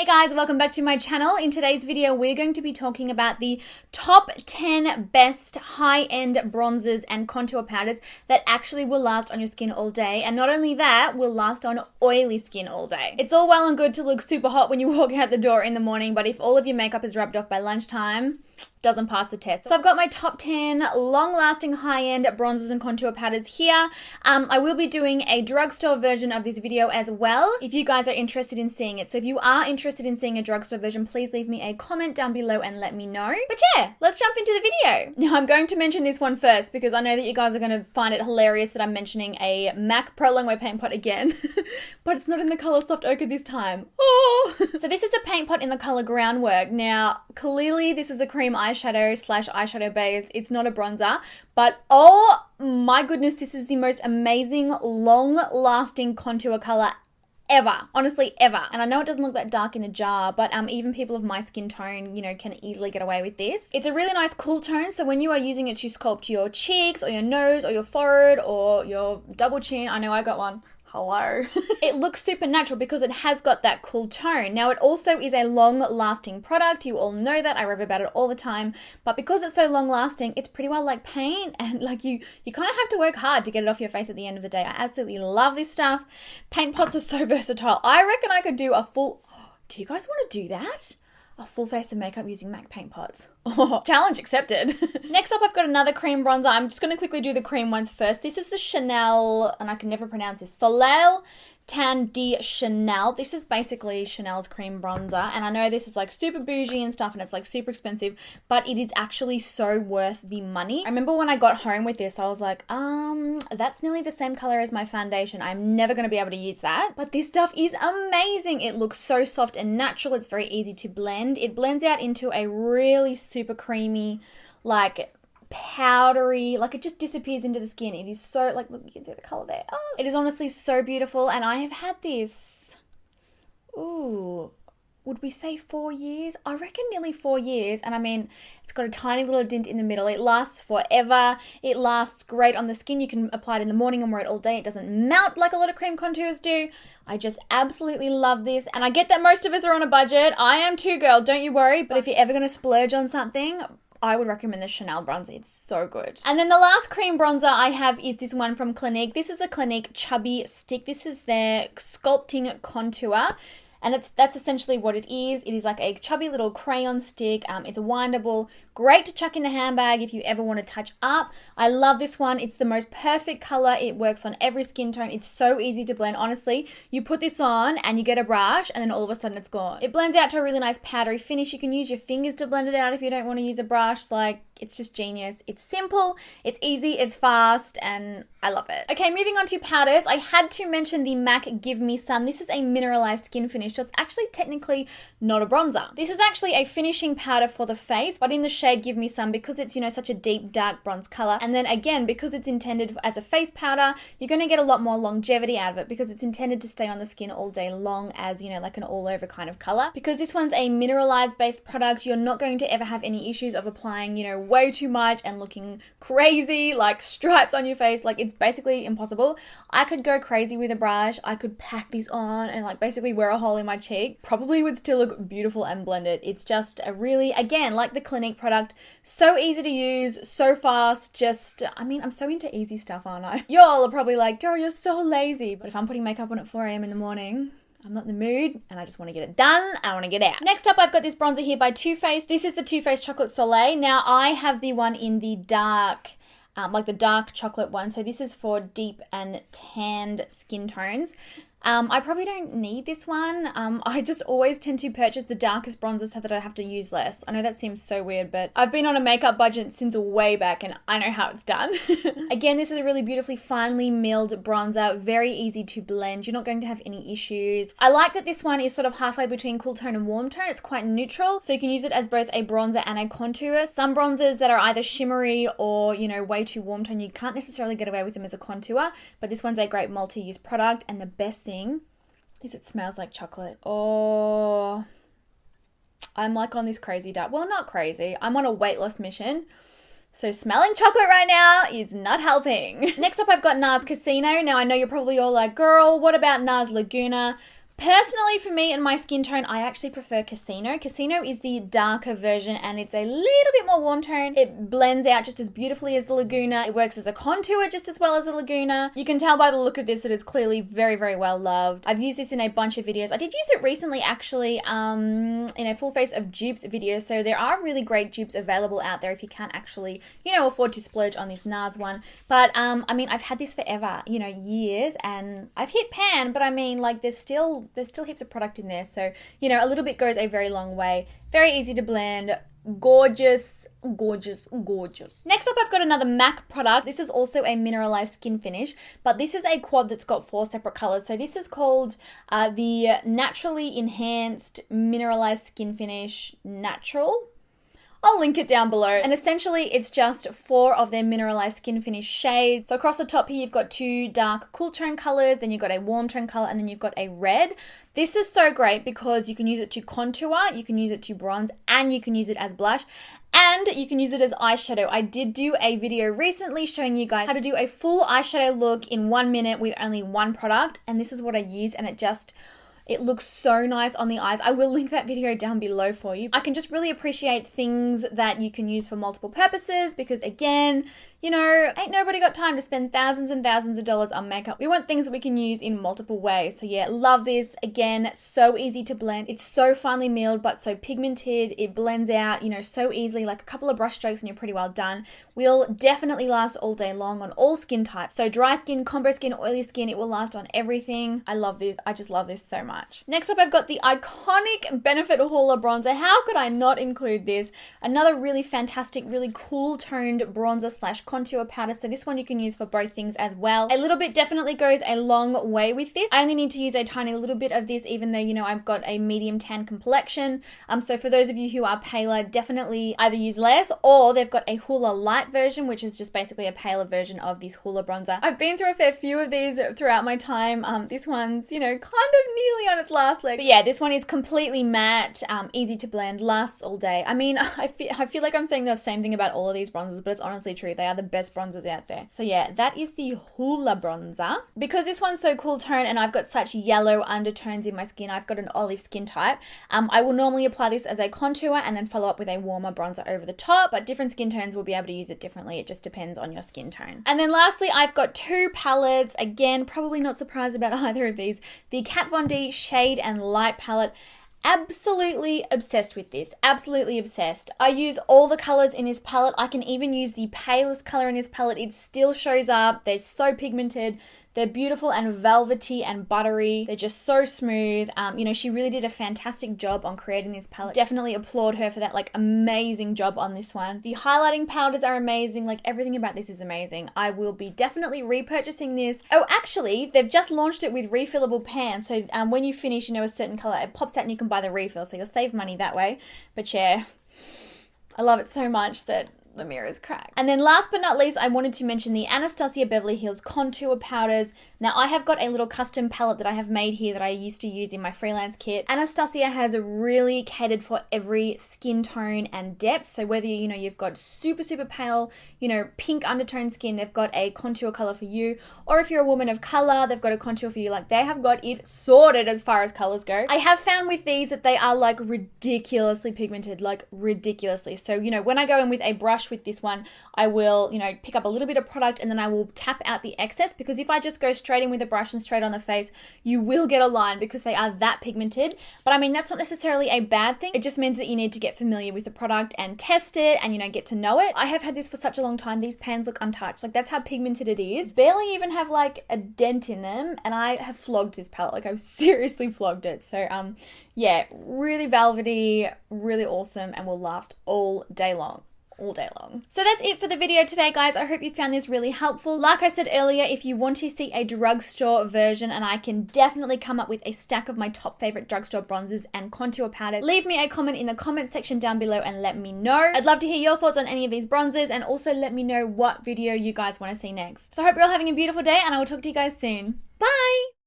Hey guys, welcome back to my channel. In today's video, we're going to be talking about the top 10 best high-end bronzers and contour powders that actually will last on your skin all day. And not only that, will last on oily skin all day. It's all well and good to look super hot when you walk out the door in the morning, but if all of your makeup is rubbed off by lunchtime, doesn't pass the test. So I've got my top 10 long-lasting high-end bronzers and contour powders here. I will be doing a drugstore version of this video as well if you guys are interested in seeing it. So if you are interested in seeing a drugstore version, please leave me a comment down below and let me know. But yeah, let's jump into the video. Now I'm going to mention this one first because I know that you guys are going to find it hilarious that I'm mentioning a MAC Pro Longwear paint pot again, but it's not in the color Soft Ochre this time. Oh! So this is a paint pot in the color Groundwork. Now clearly this is a cream eyeshadow slash eyeshadow base. It's not a bronzer, but oh my goodness, this is the most amazing long-lasting contour color ever. Honestly, ever. And I know it doesn't look that dark in the jar, but even people of my skin tone, you know, can easily get away with this. It's a really nice cool tone, so when you are using it to sculpt your cheeks or your nose or your forehead or your double chin, I know I got one. Hello. It looks super natural because it has got that cool tone. Now it also is a long-lasting product. You all know that. I rave about it all the time. But because it's so long-lasting, it's pretty well like paint, and like you kind of have to work hard to get it off your face at the end of the day. I absolutely love this stuff. Paint pots are so versatile. I reckon I could do a full... Do you guys want to do that? A full face of makeup using MAC paint pots. Oh, challenge accepted. Next up, I've got another cream bronzer. I'm just going to quickly do the cream ones first. This is the Chanel, and I can never pronounce this, Soleil Tan de Chanel. This is basically Chanel's cream bronzer, and I know this is like super bougie and stuff and it's like super expensive, but it is actually so worth the money. I remember when I got home with this, I was like, that's nearly the same color as my foundation. I'm never going to be able to use that, but this stuff is amazing. It looks so soft and natural. It's very easy to blend. It blends out into a really super creamy, like powdery, like it just disappears into the skin. It is so, like, look, you can see the color there. Oh, it is honestly so beautiful, and I have had this, ooh, would we say 4 years? I reckon nearly 4 years, and I mean, it's got a tiny little dint in the middle. It lasts forever. It lasts great on the skin. You can apply it in the morning and wear it all day. It doesn't melt like a lot of cream contours do. I just absolutely love this, and I get that most of us are on a budget. I am too, girl, don't you worry, but if you're ever going to splurge on something, I would recommend the Chanel bronzer. It's so good. And then the last cream bronzer I have is this one from Clinique. This is a Clinique Chubby Stick. This is their sculpting contour. And that's essentially what it is. It is like a chubby little crayon stick. It's windable. Great to chuck in the handbag if you ever want to touch up. I love this one. It's the most perfect color. It works on every skin tone. It's so easy to blend. Honestly, you put this on and you get a brush and then all of a sudden it's gone. It blends out to a really nice powdery finish. You can use your fingers to blend it out if you don't want to use a brush. Like, it's just genius. It's simple, it's easy, it's fast, and I love it. Okay, moving on to powders. I had to mention the MAC Give Me Sun. This is a mineralized skin finish, so it's actually technically not a bronzer. This is actually a finishing powder for the face, but in the shade Give Me Sun, because it's, you know, such a deep, dark bronze color. And then again, because it's intended as a face powder, you're gonna get a lot more longevity out of it because it's intended to stay on the skin all day long as, you know, like an all over kind of color. Because this one's a mineralized based product, you're not going to ever have any issues of applying, you know, way too much and looking crazy, like stripes on your face. Like, it's basically impossible. I could go crazy with a brush. I could pack this on and like basically wear a hole in my cheek. Probably would still look beautiful and blended. It's just a really, again, like the Clinique product, so easy to use, so fast. Just, I mean, I'm so into easy stuff, aren't I? Y'all are probably like, girl, you're so lazy. But if I'm putting makeup on at 4 a.m. in the morning, I'm not in the mood and I just want to get it done. I want to get out. Next up, I've got this bronzer here by Too Faced. This is the Too Faced Chocolate Soleil. Now, I have the one in the dark, like the dark chocolate one. So this is for deep and tanned skin tones. I probably don't need this one. I just always tend to purchase the darkest bronzer so that I have to use less. I know that seems so weird, but I've been on a makeup budget since way back and I know how it's done. Again, this is a really beautifully finely milled bronzer, very easy to blend. You're not going to have any issues. I like that this one is sort of halfway between cool tone and warm tone. It's quite neutral, so you can use it as both a bronzer and a contour. Some bronzers that are either shimmery or, you know, way too warm tone, you can't necessarily get away with them as a contour, but this one's a great multi-use product, and the best thing is it smells like chocolate. Oh, I'm like on this crazy diet. Well, not crazy. I'm on a weight loss mission. So smelling chocolate right now is not helping. Next up, I've got NARS Casino. Now, I know you're probably all like, girl, what about NARS Laguna? Personally, for me and my skin tone, I actually prefer Casino. Casino is the darker version and it's a little bit more warm tone. It blends out just as beautifully as the Laguna. It works as a contour just as well as the Laguna. You can tell by the look of this that it's clearly very, very well loved. I've used this in a bunch of videos. I did use it recently actually in a full face of dupes video. So there are really great dupes available out there if you can't actually, afford to splurge on this NARS one. But I mean, I've had this forever, years, and I've hit pan, but I mean, like there's still heaps of product in there. So, a little bit goes a very long way. Very easy to blend. Gorgeous, gorgeous, gorgeous. Next up, I've got another MAC product. This is also a mineralized skin finish, but this is a quad that's got 4 separate colors. So this is called the Naturally Enhanced Mineralized Skin Finish Natural. I'll link it down below. And essentially, it's just 4 of their mineralized skin finish shades. So across the top here, you've got 2 dark cool tone colors, then you've got a warm tone color, and then you've got a red. This is so great because you can use it to contour, you can use it to bronze, and you can use it as blush. And you can use it as eyeshadow. I did do a video recently showing you guys how to do a full eyeshadow look in 1 minute with only one product. And this is what I used, and it looks so nice on the eyes. I will link that video down below for you. I can just really appreciate things that you can use for multiple purposes because, again, ain't nobody got time to spend thousands and thousands of dollars on makeup. We want things that we can use in multiple ways. So yeah, love this. Again, so easy to blend. It's so finely milled, but so pigmented. It blends out, so easily, like a couple of brush strokes and you're pretty well done. Will definitely last all day long on all skin types. So dry skin, combo skin, oily skin, it will last on everything. I love this. I just love this so much. Next up, I've got the iconic Benefit Hoola bronzer. How could I not include this? Another really fantastic, really cool toned bronzer / contour powder. So this one you can use for both things as well. A little bit definitely goes a long way with this. I only need to use a tiny little bit of this, even though, I've got a medium tan complexion. So for those of you who are paler, definitely either use less, or they've got a Hoola light version, which is just basically a paler version of this Hoola bronzer. I've been through a fair few of these throughout my time. This one's, kind of nearly on its last leg. But yeah, this one is completely matte, easy to blend, lasts all day. I mean, I feel like I'm saying the same thing about all of these bronzers, but it's honestly true. They are the best bronzers out there. So yeah, that is the Hoola bronzer. Because this one's so cool tone and I've got such yellow undertones in my skin, I've got an olive skin type, I will normally apply this as a contour and then follow up with a warmer bronzer over the top, but different skin tones will be able to use it differently. It just depends on your skin tone. And then lastly, I've got 2 palettes. Again, probably not surprised about either of these. The Kat Von D Shade and Light palette. Absolutely obsessed with this. Absolutely obsessed. I use all the colors in this palette. I can even use the palest color in this palette. It still shows up. They're so pigmented. They're beautiful and velvety and buttery. They're just so smooth. She really did a fantastic job on creating this palette. Definitely applaud her for that, amazing job on this one. The highlighting powders are amazing. Everything about this is amazing. I will be definitely repurchasing this. Oh, actually, they've just launched it with refillable pans. So when you finish, a certain color, it pops out and you can buy the refill. So you'll save money that way. But yeah, I love it so much that the mirror is cracked. And then last but not least, I wanted to mention the Anastasia Beverly Hills contour powders. Now I have got a little custom palette that I have made here that I used to use in my freelance kit. Anastasia has really catered for every skin tone and depth. So whether you've got super, super pale, pink undertone skin, they've got a contour color for you. Or if you're a woman of color, they've got a contour for you. They have got it sorted as far as colors go. I have found with these that they are ridiculously pigmented, ridiculously. So, when I go in with a brush with this one, I will, pick up a little bit of product and then I will tap out the excess, because if I just go straight in with a brush and straight on the face, you will get a line because they are that pigmented. But I mean, that's not necessarily a bad thing. It just means that you need to get familiar with the product and test it and, get to know it. I have had this for such a long time. These pans look untouched. That's how pigmented it is. Barely even have a dent in them, and I have flogged this palette. I've seriously flogged it. So, yeah, really velvety, really awesome, and will last all day long. So that's it for the video today, guys. I hope you found this really helpful. Like I said earlier, if you want to see a drugstore version, and I can definitely come up with a stack of my top favorite drugstore bronzers and contour powders, leave me a comment in the comment section down below and let me know. I'd love to hear your thoughts on any of these bronzers, and also let me know what video you guys want to see next. So I hope you're all having a beautiful day, and I will talk to you guys soon. Bye!